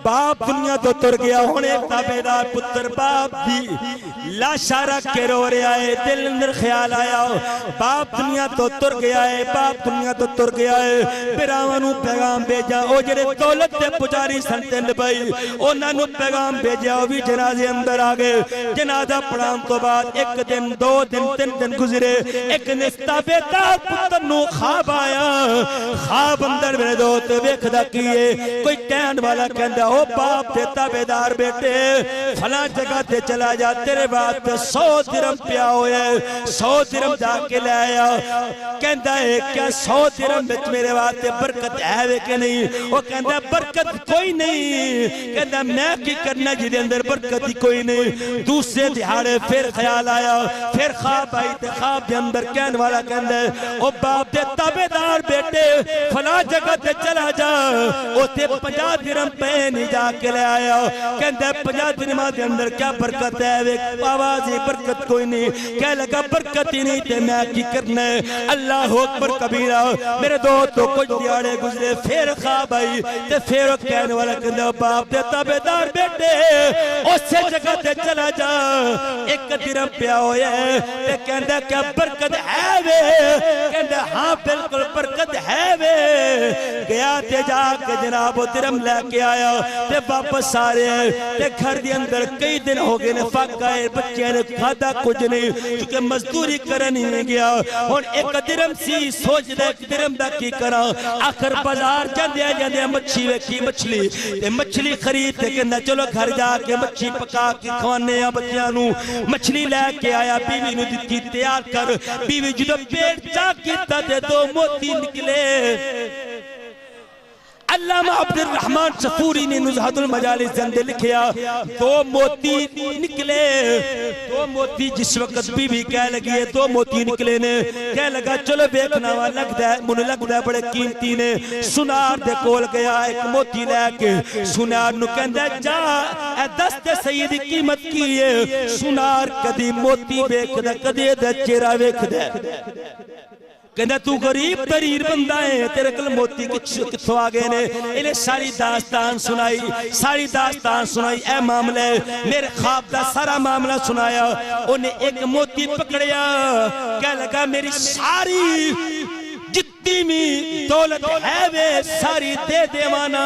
बाप दुनिया तो तुर गया, हुण एक ताबेदार पुत्र बाप दी लाशा रख के रो रहा है। दिल अंदर ख्याल आया बाप दुनिया तो तुर गया है, बाप दुनिया तो तुर गया है। भरावां नूं पैगाम भेजा, ओ जेड़े दौलत दे पुजारी सन तिन भाई, उन्हां नूं पैगाम भेजा, ओ भी जनाजे अंदर आ गए। जनाजा पढ़ाउण तो बाद एक दिन, 2 दिन, 3 दिन गुजरे। एक दिन ताबेदार पुत्र नूं ख्वाब आया। ख्वाब अंदर मेरे दोस्त वेखदा की है, कोई कहण वाला कहंदा ओ बाप दे ताबेदार बेटे फला जगह ते चला जा, तेरे वास्ते 100 दिरहम पिया होया, 100 दिरहम जाके ले आया। कहंदा है क्या 100 दिरहम विच मेरे वास्ते बरकत है वे कि नहीं? वो कहंदा बरकत कोई नहीं। कहंदा मैं की करना जिहदे अंदर बरकत ही कोई नहीं। दूसरे दिहाड़े फिर ख्याल आया, फिर ख्वाब आई ते ख्वाब के अंदर कहने वाला कहंदा ओ बाप दे ताबेदार बेटे फला जगह ते चला जा, उथे 50 दिरहम पे नहीं जाके ले आया। कहंदा 50 दिरहम के अंदर क्या बरकत है वे? आवाज ही बरकत कोई नहीं। कह लगा बरकत ही नहीं ते मैं की करना है? अल्लाह अकबर कबीरा। मेरे दोस्त तो कुछ दिहाड़े गुजरे, फिर ख्वाब आई ते फिर कहने वाला कहंदा बाप दे ताबेदार बेटे उस जगह ते चला जा, 1 दिरहम पिया होया है। ते कहंदा क्या बरकत है वे? कहंदा हां बिल्कुल बरकत है वे। गया ते जाके जनाब वो दिरहम लेके आया ते वापस आ रहे हैं। ते घर के अंदर कई दिन हो गए ने, फाका है, बच्चे ने खादा कुछ नहीं क्योंकि मजदूरी करन ही नहीं गया। हुण 1 दिरहम सी, सोचदा 1 दिरहम दा की करा। आखिर बाजार जांदे जांदे मच्छी वेखी, मछली ते मछली खरीद के कहंदा चलो घर जाके मच्छी पका के खवाने आ बच्चियां नूं। मछली लेके आया, बीवी नूं दित्ती तैयार कर। बीवी जदों पेट चा कीता ते 2 मोती निकले। अल्लामा अब्दुल रहमान सफूरी ने नुज़हतुल मजालिस के अंदर लिखिया 2 मोती निकले। 2 मोती जिस वक्त बीवी कह लगी है 2 मोती निकले ने, कह लगा चलो देखना वा, लगदा है मुझे लगदा है बड़े कीमती ने। सुनार दे कोल गया, 1 मोती लेके सुनार नु कहंदा जा ए दस ते सही दी कीमत की है। सुनार कदी मोती वेखदा कदी दा चेहरा वेखदा। कहंदा तू गरीब तरीर बंदा है, तेरे कल मोती कित्थों आ गए ने? इन्हें सारी दास्तान सुनाई, सारी दास्तान सुनाई। ए मामला मेरे ख्वाब का सारा मामला सुनाया। उन्हें 1 मोती पकड़िया, क्या लगा मेरी सारी जितनी भी दौलत है वे सारी दे देवाना,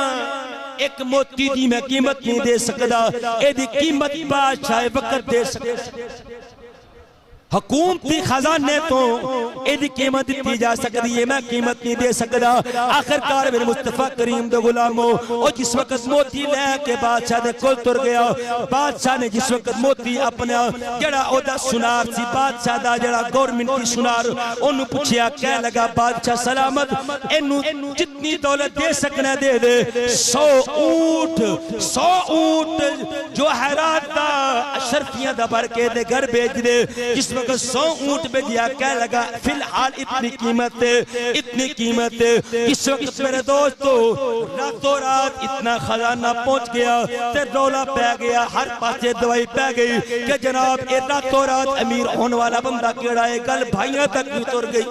1 मोती दी मैं कीमत नहीं दे सकदा। एदी कीमत बादशाह वक्त दे सकदा। हुकूमती खजाने तो एदी कीमत दी जा सकती है, मैं कीमत नहीं दे सकता। आखिरकार मेरे मुस्तफा करीम दे गुलामो और जिस वक्त मोती लेके बादशाह दे कोल तुर गया। बादशाह ने जिस वक्त मोती अपना जड़ा ओदा सुनार सी, बादशाह दा जड़ा गवर्नमेंट की सुनार, ओनु पूछया, कह लगा बादशाह सलामत एनु जितनी दौलत दे सकना दे दे। 100 ऊंट जो हैरात दा अशरफियां दा भर के दे घर भेज दे। जिस वक्त 100 ऊंट भेजिया, कह लगा फिलहाल इतनी कीमत, इतनी कीमत। इस वक्त मेरे दोस्तों रातों रात इतना खजाना पहुंच गया ते रौला पै गया, हर पासे दवाई पै गई कि जनाब ये रातों रात अमीर होने वाला बंदा केड़ा है। गल भाइयों तक भी तुर गई,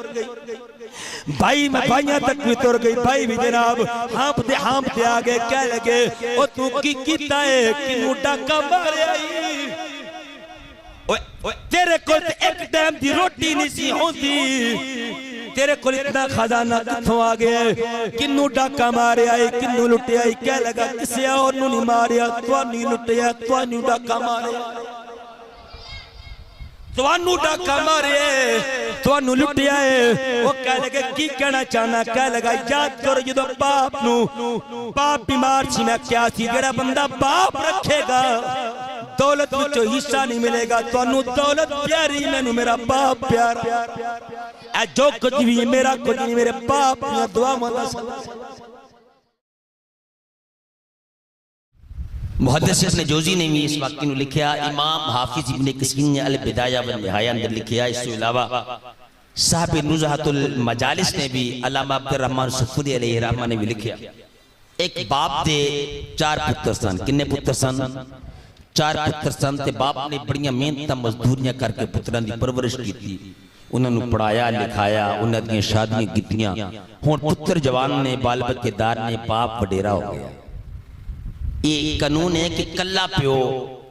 भाइयों तक भी तुर गई। भाई भी जनाब हाँपते आ गए, कह लगे ओ तू की कीता है, किनू डाका मारिया? तेरे को एक टाइम की रोटी नहीं सी होती, तेरे को इतना खजाना कित्थों आ गया? किन्नू डाका मारे आई, किन्नू लुटिया? कह लगा किसी और नहीं मारिया, तुहानू लुटिया, तुहानू डाका मारे, तुहानू डाका मारे, तुहानू लुटिया है। वो कह लगे की कहना चाहना? कह लगा याद करो जो बाप नू, बाप बीमार सी, मैं क्या सी, जेड़ा बंदा बाप रखेगा दौलत विचों हिस्सा नहीं मिलेगा। तुहानू दौलत प्यारी, मैनू मेरा बाप प्यारा। ए जो कुछ भी है मेरा कुछ नहीं, मेरे बाप दी दुआवां दा मुहद्दिस इब्न जोजी ने भी इस वाक़े नूं लिखिया। इमाम हाफिज इब्न कसीर ने अल बिदाया व निहाया अंदर लिखिया। इस अलावा साहब नुज़हतुल मजालिस ने भी अल्लामा अब्दुर रहमान सफूरी अलैहि रहमा ने भी लिखिया। एक बाप दे 4 पुत्र सन। किन्ने पुत्र सन? 4 पुत्र सन। ते बाप ने बड़ियां मेहनत मजदूरियां करके पुत्रां दी परवरिश की, उन्होंने पढ़ाया लिखाया, उन्होंने शादियां कीतियां। हुण पुत्र जवान ने, बाल बच्चेदार ने, बाप वडेरा हो गया। ये कानून है कि कल्ला प्यो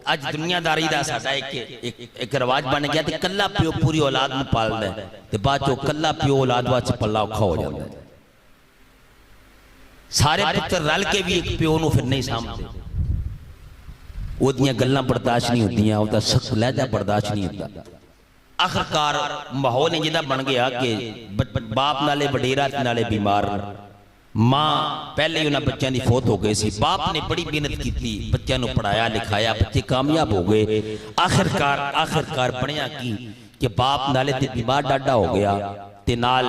अज दुनियादारी का साडा एक रिवाज बन गया ते कल्ला प्यो पूरी औलाद नूं पालदा है ते बाद चो कल्ला प्यो औलाद वास्ते पल्ला औखा हो जाता है। सारे पुत्र रल के भी एक प्यो नूं फिर नहीं सामभदे, ओदियां गल्लां बर्दाश्त नहीं होंदियां, ओदा सख्त लहजा बर्दाश्त नहीं होता। आखिरकार माहौल जिदा बन गया कि बाप नाले वडेरा नाले बीमार, मां पहले ही उन्होंने बच्चों की फौत हो गई सी, बाप ने बड़ी मेहनत की, बच्चों को पढ़ाया लिखाया, बच्चे कामयाब हो गए। आखिरकार बनया कि बाप नाले ते बीमार डाडा हो गया ते नाल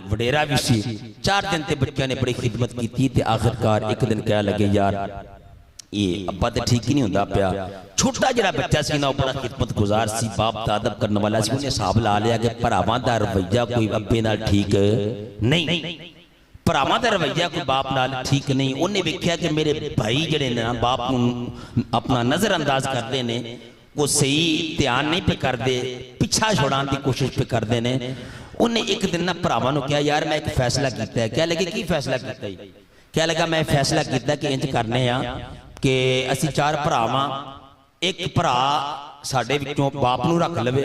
वडेरा भी सी। 4 दिन ते बच्चों ने बड़ी खिदमत की ते आखिरकार एक दिन कह लगे यार ये अब्बा तो ठीक ही नहीं होता पिया। छोटा जरा बच्चा सी ना बड़ा खिदमत गुजार सी, बाप का अदब करने वाला सी, उन्हें हिसाब ला लिया कि भरावां दा रवैया कोई अब्बे नाल ठीक नहीं, भरावां दा रवैया कोई बाप नाल ठीक नहीं। उन्हें वेख्या कि मेरे भाई जड़े ने बाप नूं अपना नजरअंदाज करते ने, वो सही ध्यान नहीं पे करते, पिछा छुड़ाने की कोशिश पे करते ने। उन्हें एक दिन ना भरावां नूं कहा यार मैं एक फैसला किया है। क्या लगे की फैसला किया? क्या लगा मैं फैसला किया कि इंज करने आ कि असी 4 भरा वां, एक भरा साडे विचों बाप नूं रख लवे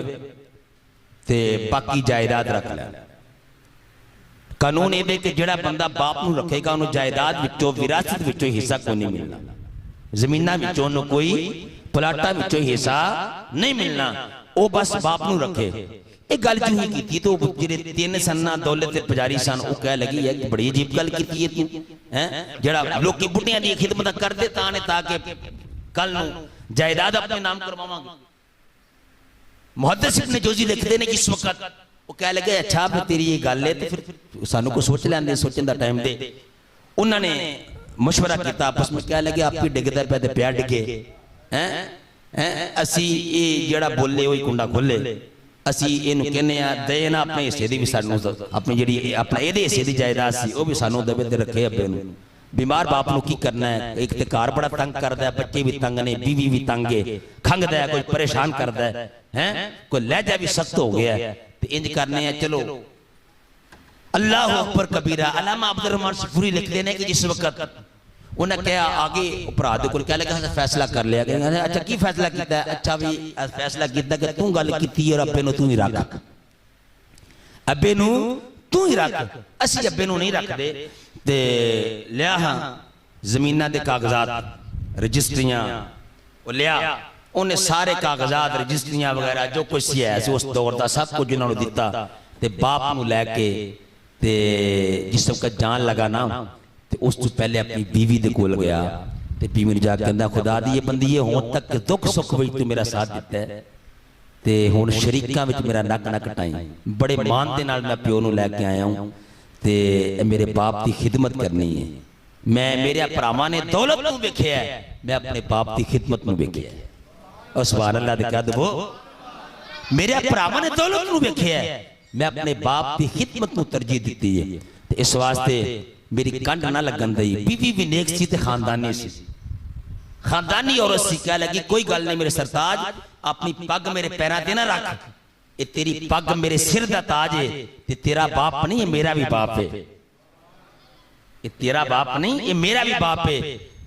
ते बाकी जायदाद रख ले। कानून ये कि जिहड़ा बंदा बाप नूं रखेगा उन्होंने जायदाद विचों विरासत विचों हिस्सा कोई नहीं मिलना, जमीनां विचों उन्होंने कोई प्लाटां विचों हिस्सा नहीं मिलना, वो बस बाप नूं रखे। एक गल जो ही की तो जिहड़े 3 सन ना दौलत ते पुजारी सन वो कह लगी है कि बड़ी अजीब गल की है तू हैं, जिहड़ा लोकी बुढ़ियां दी खिदमत करदे ताकि कल नूं जायदाद अपने नाम करवावांगे। मुहद्दिस इब्न जोजी लिखते हैं कि इस वक्त वो कह लगे अच्छा फिर तेरी ये गल है तो फिर सानू को सोच लैंदे, सोचने का टाइम दे। उन्होंने मशवरा किया आपस में, कह लगे आप ही डिगदा पे ते प्या डिगे हैं, असी ये जिहड़ा बोले वही कुंडा खोले, असी इहनूं कहने आ दे ना अपने हिस्से दी भी सानू, अपनी जिहड़ी अपना इहदे हिस्से दी जायदाद सी वो भी सानू दबे ते रखे अब्बे नूं। बीमार बाप नूं की करना है, एक ते घर बड़ा तंग करदा है, बच्चे भी तंग ने, बीवी भी तंग है, खंगदा है, कोई परेशान करदा है हैं, कोई लहजा भी सख्त हो गया है। तो इंज करने हैं चलो अल्लाह अकबर कबीरा। अल्लामा अब्दुल रहमान सफूरी लिखते हैं कि जिस वक्त उन्हें कहा आगे भरा दे कोल कह लगा फैसला कर लिया, अच्छा की फैसला किया? अच्छा भी फैसला किया कि तू गल की और अब्बे नूं तू ही रख, अब्बे नूं तू ही रख, असी अब्बे नूं नहीं रखदे। ते लिया हाँ जमीनां दे कागजात रजिस्ट्रियां वो लिया, उन्हें सारे कागजात रजिस्ट्रियां वगैरह जो कुछ है उस दौर का सब कुछ उन्होंने दिता ते बाप नूं लैके ते जिस वक्त जान लगा ना ते उस तो पहले अपनी बीवी दे कोल गया ते बीवी नूं जाके कहंदा खुदा दी ये बंदी है हुण तक दुख सुख विच तू मेरा साथ दिता है ते हुण शरीकां विच मेरा नक नक टाई, बड़े मान दे नाल मैं प्यो नूं लैके आया हूं ते मेरे बाप की खिदमत करनी है। मैं मेरे भरावां ने दौलत नूं वेखिया है, मैं अपने बाप की खिदमत नूं वेखिया है। और सुभान अल्लाह दे कह दो मेरे भरावां ने दौलत नूं वेखिया है, मैं अपने बाप की खिदमत नूं तरजीह दित्ती है। ते इस वास्ते मेरी कंड ना लगन दई। बीवी भी नेक सी ते खानदानी सी, खानदानी औरत सी। कह लगी कोई गल नहीं मेरे सरताज, अपनी पग मेरे पैरां ते ना रख, ये तेरी पग मेरे सिर दा ताज है ते तेरा बाप नहीं, ये मेरा भी बाप है, ये तेरा बाप नहीं ये मेरा भी बाप है।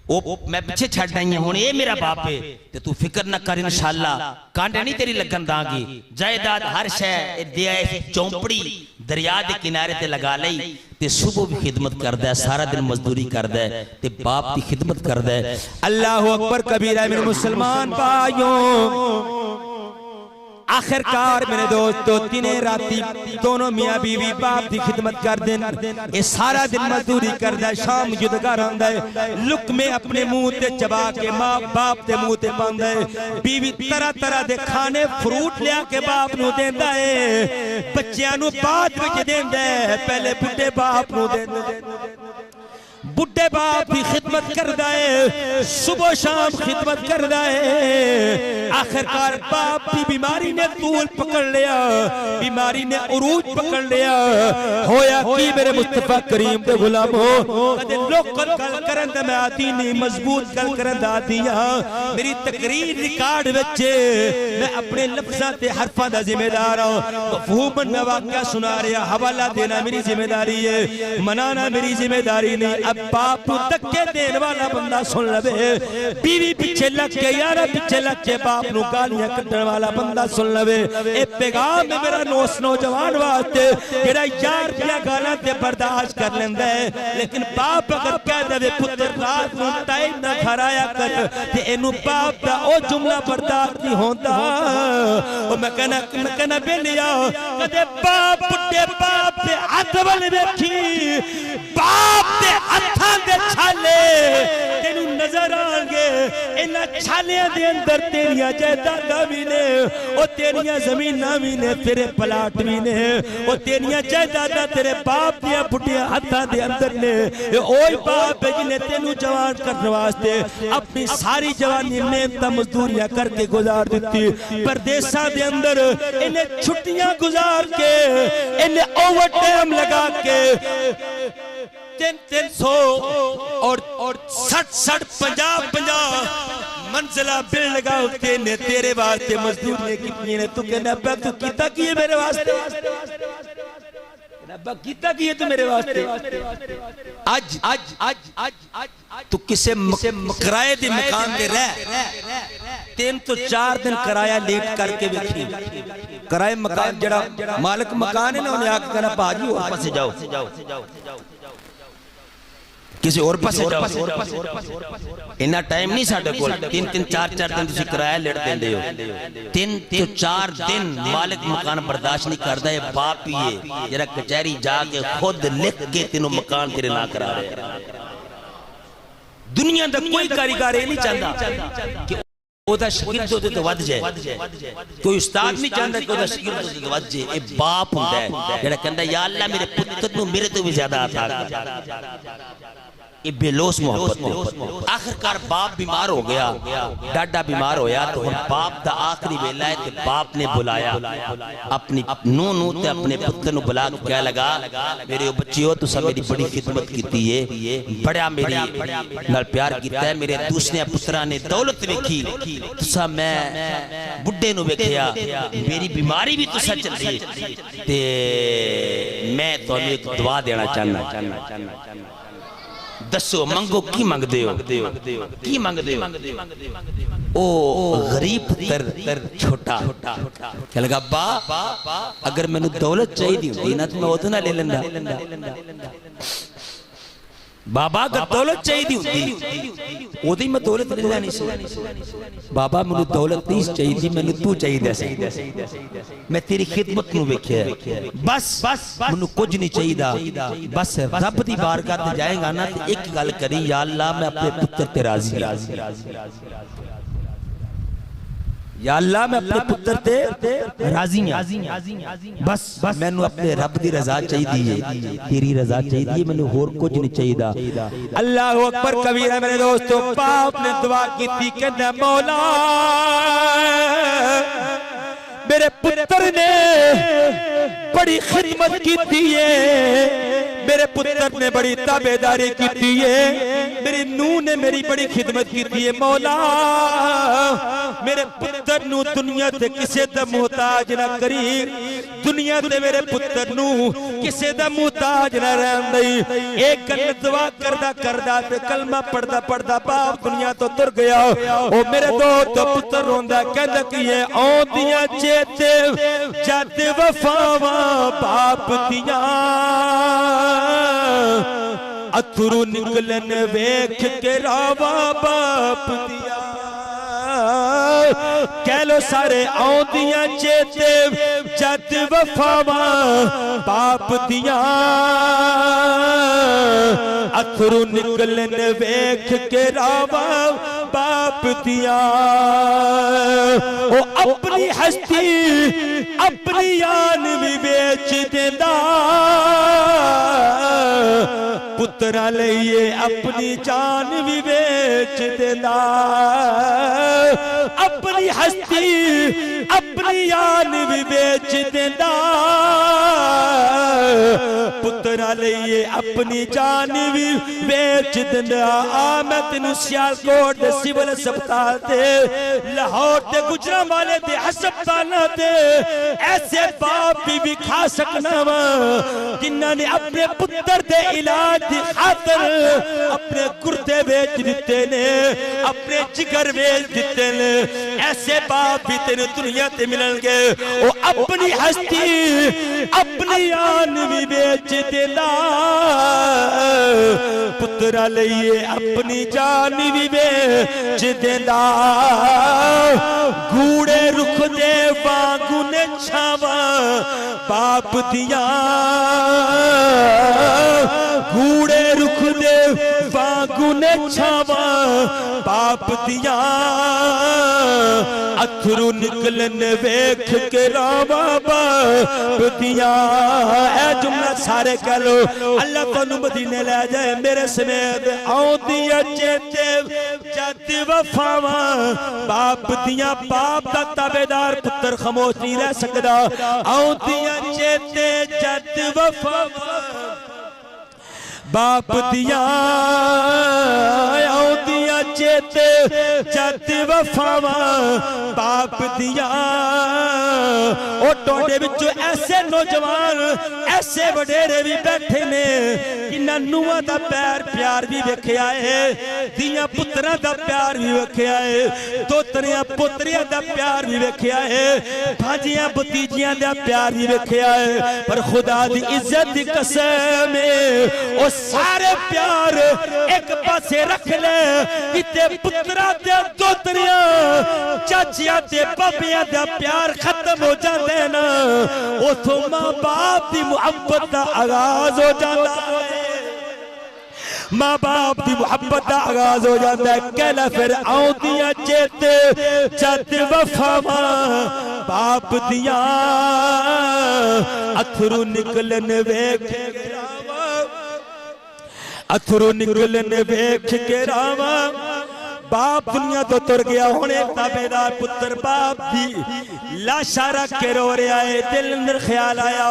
ओ मैं पीछे छड़ आई हूं, ये मेरा बाप है ते तू फिक्र ना कर, इंशाअल्लाह कांड नहीं तेरी लगन दांगी। जायदाद हर शय दे चौंपड़ी दरिया के किनारे ते लगा लई ते सुबह भी खिदमत करदा है, सारा दिन मजदूरी करदा है ते बाप की खिदमत करदा है। अल्लाहु अकबर कबीरा मेरे मुसलमान भाइयों। आखिरकार मेरे दोस्तों तीने राती दोनों मियां बीवी बाप की खिदमत कर देन, ये सारा दिन मजदूरी करदा है, शाम जुद घर आंदा है, लुकमे अपने मुंह ते चबा के मां बाप के मुंह ते पांदा है। बीवी तरह तरह दे खाने फ्रूट लिया के बाप नूं देंदा है, बच्चियां नूं बाद विच देंदा है, पहले बुढ़े बाप नूं देंदा है। बुढ़े बाप की खिदमत करदा है, सुबह शाम खिदमत करदा है। आखिरकार बाप की बीमारी ने तूल पकड़ लिया, बीमारी ने उरूज पकड़ लिया। होया कि मेरे मुस्तफा करीम दे गुलाम हो कदे लोकल गल करन दा मैं आती नहीं, मजबूत गल करन दा आती हां। मेरी तकरीर रिकॉर्ड विच मैं अपने लफ्जां ते हरफां दा जिम्मेदार हां। मफहूमन मैं वाकया सुना रहा, हवाला देना मेरी जिम्मेदारी है, मनाना मेरी जिम्मेदारी नहीं। अब बाप बाप नूं धक्के देने वाला बंदा सुन लवे, बीवी पीछे लग के यारा पीछे लग के बाप नूं गालियां कड्डण वाला बंदा सुन लवे। ए पैगाम है मेरा नौजवान वास्ते जेड़ा यार दियां गालां ते बर्दाश्त कर लैंदा है, लेकिन बाप अगर कह दे पुत्र रात नूं टाइम ना घर आया कर ते इनू बाप दा ओ जुमला बर्दाश्त नहीं होंदा। ओ मैं कहना बेलिया कदे बाप बुढ़े बाप दे हथ वल वेखी, बाप दे हथां दे छाले तेनू नजर आणगे। इन्हां छालियां दे अंदर तेरियां जायदादां भी ने, ओ तेरियां ज़मीनां भी ने, तेरे प्लाट भी ने, ओ तेरियां जायदादां तेरे बाप दियां बुढ़ियां हथां दे अंदर ने। ओही बाप है जिन्हें तेनू जवान करने वास्ते अपनी सारी जवानी मेहनत मजदूरियां करके गुजार दी। परदेसा दे अंदर इन्हें छुट्टियां गुजार के, इन्हें ओवर टाइम लगा के 300 और 60 50 मंजिला बिल लगा के ने तेरे वास्ते मजदूरियां की ने। तू कहना अब्बा तू कीता की है मेरे वास्ते? अब्बा कीता की है तू मेरे वास्ते? आज तू किसे किराए दी मकान दे रह 3 तो 4 दिन किराया लेट करके वेखी। किराए मकान जड़ा मालिक मकान है ना उन्हें आके कहना भाजी और पासे जाओ, किसी और पासे जाओ। इन्ना टाइम नहीं साडे कोल। 3 4 दिन तुसी किराया लेट देंदे हो। 3 तो 4 दिन मालिक मकान बर्दाश्त नहीं करदा। ये बाप ही है जरा कचहरी जाके खुद लिख के तेनों मकान तेरे ना करा रहे। दुनिया दा कोई कारीगर नहीं चाहता कि ओदा शागिर्द ओदे तो वध जाए। कोई उस्ताद नहीं चाहता कि ओदा शागिर्द ओदे तो वध जाए। ए बाप हुंदा है जेड़ा कहंदा या अल्लाह मेरे पुत्र नूं मेरे तो भी ज्यादा अता कर। ये बेलोस मोहब्बत है। आखिरकार बाप बीमार हो गया, डाडा बीमार होया तो हुण बाप दा आखिरी वेला है। बाप ने बुलाया अपनी नूं ते अपने पुत्र नूं बुला के कह लगा मेरे बच्चियो तुसा मेरी बड़ी खिदमत कीती है, बड़ा मेरी नाल प्यार कीता है। मेरे दूसरे पुत्रा ने दौलत वेखी, तुसा मैं बुढ़े नूं वेखिया, मेरी बीमारी भी तुसा चली ते मैं तुहानू एक दुआ देना चाहना। दसो मंगो की मंगदे हो? की मंगदे हो? ओ गरीब पुत्र छोटा कह लगा अब्बा अगर मैनू दौलत चाहिए होती ना तो मैं ओदे नाल ले लैंदा। बाबा अगर दौलत चाहिए होती ओदी मैं दौलत ले लेनी सी। बाबा मैनू दौलत नहीं चाहिए, मैनू तू चाहिए सी। मैं तेरी खिदमत नूं वेखिया, बस मैनू कुछ नहीं चाहिए। बस रब दी बारगाह ते जाएगा ना तो एक गल करी या अल्लाह मैं अपने पुत्र ते राजी हां। या अल्लाह मैं अपने पुत्र ते राजी हां। बस मैनू अपने रब दी रजा चाहिए, तेरी रजा चाहिए, मैनू होर कुछ नहीं चाहिए। अल्लाहु अकबर कबीरा मेरे दोस्तों। बाप ने दुआ की थी कहंदा मौला मेरे पुत्र ने बड़ी खिदमत की है, मेरे पुत्र ने बड़ी ताबेदारी की है, मेरी नूह ने मेरी बड़ी खिदमत की है। मौला मेरे पुत्र नू दुनिया ते किसे दा मुहताज ना करी, दुनिया ते मेरे पुत्र नू किसे दा मुहताज ना रहन दई। एक गल दुआ करदा करदा ते कलमा पढ़दा पढ़दा बाप दुनिया तो तुर गया। ओ मेरे दोस्त पुत्र रोंदा कहंदा कि ये औंदियां चेते जद वफावा बाप दिया, अथरू निकलन वेख के रावा बाप दिया। कह लो सारे औंदियां चेते जद वफावा बाप दिया, अथरू निकलन वेख के रावा बाप दिया। ओ अपनी हस्ती अपनी जान भी बेच देंदा, पुत्रा लिए अपनी जान भी बेच देंदा। अपनी हस्ती अपनी जान भी बेच देंदा, पुत्रा लिए अपनी जान भी बेच दिंदा आ मैं तेनू सियालकोट दे सिविल अस्पताल ते लाहौर ते गुजरांवाले दे हस्पताल ते ऐसे बाप भी खा सकना वा जिन्हां ने अपने पुत्र दे इलाज दी खातर अपने गुर्दे बेच दिते ने अपने जिगर बेच दिते ने ऐसे बाप भी तेरे दुनिया ते मिलणगे ओ अपनी हस्ती अपनी आन भी बेच देना पुत्रा लिए अपनी जान भी बेच देना गूड़े रुख दे वांगू ने छावा बाप दिया गूड़े रुख दे वांगू ने छावा बाप दिया अथरू निकलन वेख के रावा बाप दिया ऐ जुमला सारे कह लो अल्लाह तुहानू मदीने ले जाए मेरे समेत आउंदी चेते जद वफावा बाप दिया बाप दा ताबेदार पुत्र खामोश नहीं रह सकदा आउंदी चेते जद वफावा बाप दिया आउंदियां चेते जद वफावा बाप दिया ओ टोडे विचों ऐसे नौजवान ऐसे वडेरे भी बैठे ने जिन्हां नूहां दा पैर प्यार भी वेखिया है दियां पुत्रां दा प्यार भी वेखिया है दोतरियां पोतरियां दा प्यार भी वेखिया है भाजियां भतीजियां दा प्यार भी वेखिया है पर खुदा दी इज्जत दी कसम ओ सारे प्यार एक पासे रख ले किते पुत्रा ते दोतरियां चाचियां ते बाबियां दा प्यार खत्म हो जांदे ना उथों मां बाप दी मुहब्बत दा आगाज हो जांदा है मां बाप दी मुहब्बत दा आगाज हो जाता है कहला फिर आउंदियां चेते जद वफावा बाप दिया अथरू निकलन वेख अथरू निकलन वेख के रावा बाप दुनिया तो तुर गया होने ताबेदार पुत्र बाप की लाशा रख के रो रहा है दिल अंदर ख्याल आया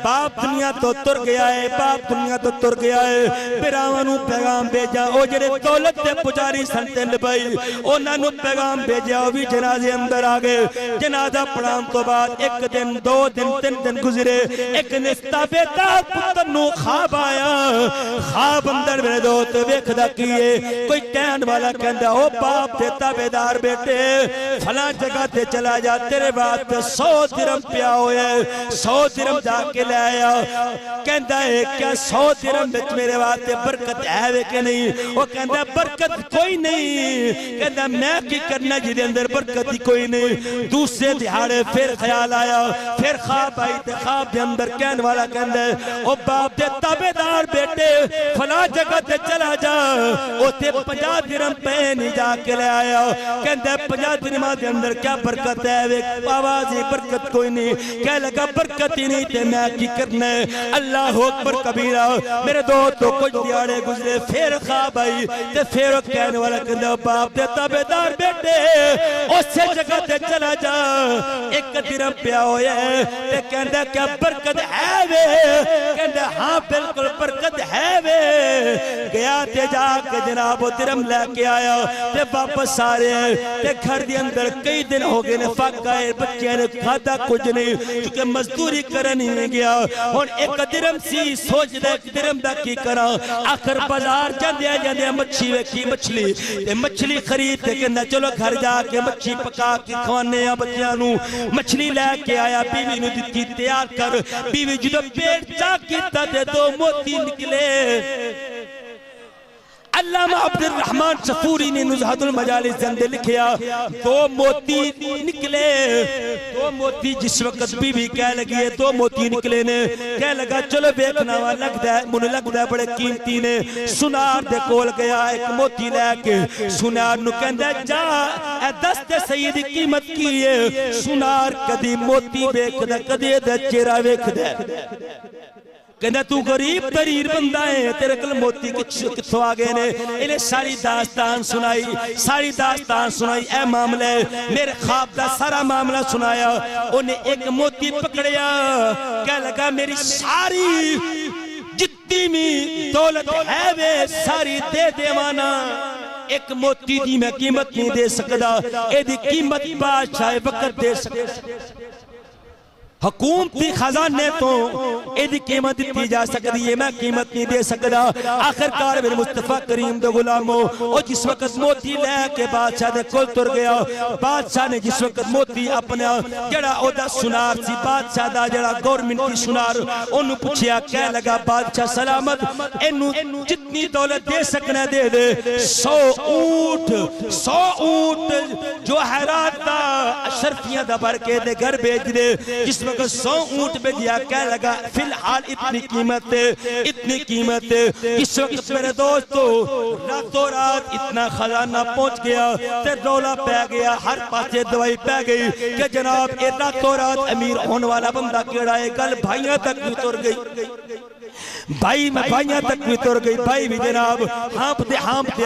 बाप दुनिया तो तुर गया है बाप दुनिया तो तुर गया है बिरावां नू पैगाम भेजा ओ जेड़े दौलत दे पुजारी सन तिल भाई उन्हां नू पैगाम भेजा ओ भी जनाजे अंदर आ गए जनाजा पढ़ाउण तो बाद एक दिन दो दिन तीन दिन गुजरे एक ने ताबेदार पुत्र नू ख्वाब आया ख्वाब अंदर मेरे दोस्त वेखदा की है कोई कहण वाला कहंदा ओ बाप दे ताबेदार बेटे फला जगह ते चला जा तेरे वास्ते 100 दिरहम पिया होया 100 दिरहम जाके ले आया कहंदा है क्या 100 दिरहम विच मेरे वास्ते बरकत है वे कि नहीं ओ कहंदा बरकत कोई नहीं कहंदा मैं की करना जिदे अंदर बरकत ही कोई नहीं दूसरे दिहाड़े फिर ख्याल आया फिर ख्वाब आई ते ख्वाब दे अंदर कहने वाला कहंदा ओ बाप दे ताबेदार बेटे फला जगह ते चला जा ओते 50 दिरहम पे नहीं जाके ले आया कहंदा 50 दिरहम दे अंदर क्या बरकत है वे आवाज ही बरकत कोई नहीं कह लगा बरकत ही नहीं ते मैं की करना है अल्लाह अकबर कबीरा मेरे दोस्त तो कुछ दिहाड़े गुजरे फिर ख्वाब आई ते फिर कहने वाला कहंदा बाप दे ताबेदार बेटे उस जगह ते चला जा एक दिरहम पिया होया ते कहंदा क्या बरकत है वे कहंदा हां बिल्कुल बरकत है वे गया ते जाके जनाब दिरहम लेके आया ते वापस आ रहे ते घर दे अंदर कई दिन हो गए ने फक आए बच्चे ने खादा कुछ नहीं क्योंकि मजदूरी करन ही नहीं गया हुन एक दिरहम सी सोचदा एक दिरहम दा की करा आखिर बाजार जांदे जांदे मच्छी वेखी मछली ते मछली खरीद के कहंदा चलो घर जाके मच्छी पका के खवाने आ बच्चों नु मछली लेके आया बीवी नु दित्ती तैयार कर बीवी जदों पेट चा कीता ते दो मोती निकले अल्लामा अब्दुल रहमान सफूरी ने नुज़हतुल मजालिस के अंदर लिखिया दो मोती निकले दो मोती जिस वक्त बीवी कह लगी है दो मोती निकले ने कह लगा चलो देखना वा लगदा है मुझे लगदा बड़े कीमती ने सुनार दे कोल गया एक मोती लेके सुनार नु कहंदा जा ए दस ते सही दी कीमत की है सुनार कदी मोती वेखदा कदी दा चेहरा वेखदा कहंदा तू गरीब तरीर बंदा है, तेरे कोल मोती कित्थों आ गए ने। इन्हें सारी दास्तान सुनाई, सारी दास्तान सुनाई, ए मामला मेरे ख्वाब दा सारा मामला सुनाया। उन्हें एक मोती पकड़िया, कह लगा मेरी सारी जितनी भी दौलत है वे सारी दे देवाना, एक मोती दी मैं कीमत नहीं दे सकदा, एदी कीमत बादशाह वक्त दे सकदा। हुकूमती खजाने तो एदी कीमत दी जा सकती है, मैं कीमत नहीं दे सकदा। आखिरकार मेरे मुस्तफा करीम दे गुलामो ओ जिस वक्त मोती लेके बादशाह दे कोल तुर गया, बादशाह ने जिस वक्त मोती अपना जड़ा ओदा सुनार सी, बादशाह दा जड़ा गवर्नमेंट दी सुनार, ओनु पूछया, कह लगा बादशाह सलामत, एनु जितनी दौलत दे सकना दे दे। 100 ऊंट जो हैरात दा अशरफियां दा भर के दे घर भेज दे। जिस 100 ऊंट पे दिया, कह लगा फिलहाल इतनी कीमत है, इतनी कीमत है। इस वक्त मेरे दोस्तों रातों रात इतना खजाना पहुंच गया, ते रौला पै गया, हर पासे दवाई पै गई कि जनाब ये रातों रात अमीर होने वाला बंदा केड़ा है। गल भाइयों तक भी तुर गई, भाइयों तक भी तुर गई। भाई भी जनाब हाँपते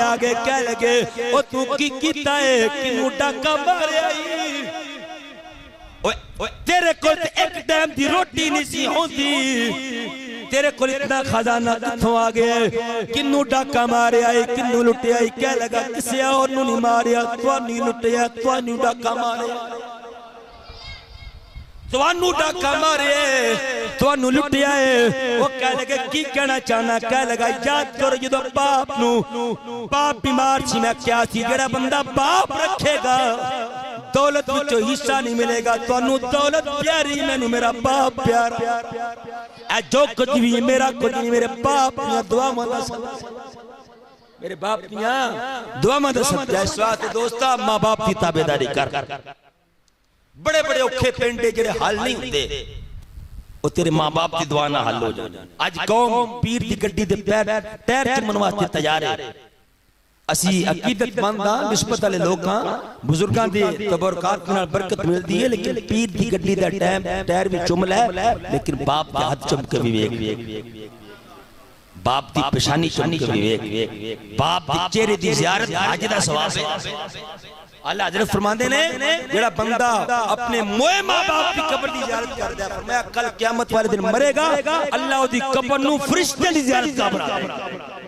आ गए, कह लगे ओ तू की कीता है, किनू डाका मारिया, तेरे को एक टाइम की रोटी नहीं सी होती, तेरे को इतना खजाना किथों आ गया, किन्नू डाका मारिया, किन्नू लुटिया। कह लगा किसी और नहीं मारिया, तुहानू लुटिया, तुहानू डाका मारिया, तुहानू डाका मारे, तुहानू लुटिया है। वो कह लगे की कहना चाहना, कह लगा याद करो जो बाप बीमार सी, मैं क्या सी, जेड़ा बंदा बाप रखेगा दौलत विचों हिस्सा नहीं मिलेगा। तुहानू दौलत प्यारी, मैनू मेरा बाप प्यारा, ए जो कुछ भी मेरा कुछ नहीं, मेरे बाप दियां दुआवां दा सदका, मेरे बाप दियां दुआवां दा सदका। इस वास्ते दोस्ता मां बाप की ताबेदारी कर। बड़े बड़े औखे पेंडे जेड़े हल नहीं होंदे, वो तेरे मां बाप की दुआ नाल हल हो जाने। अज कौम पीर दी गड्डी दे टायर चुमन वास्ते तैयार है। असी अकीदतमंद हां, निस्बत वाले लोग हां, बुजुर्गां दी तबरकात नाल बरकत मिलदी है, लेकिन पीर दी गड्डी दा टायर भी चुम लै, लेकिन बाप दा हाथ चुम के भी वेख, बाप दी पेशानी चुम के भी वेख, बाप दी चेहरे दी ज़ियारत हज दा सवाब है। अल्लाह हज़रत फरमांदे ने जेड़ा बंदा अपने मोए मां बाप की कब्र दी ज़ियारत करदा है, फरमाया कल क़यामत वाले दिन मरेगा, अल्लाह ओदी कब्र नू फरिश्ते दी ज़ियारत का बना देगा।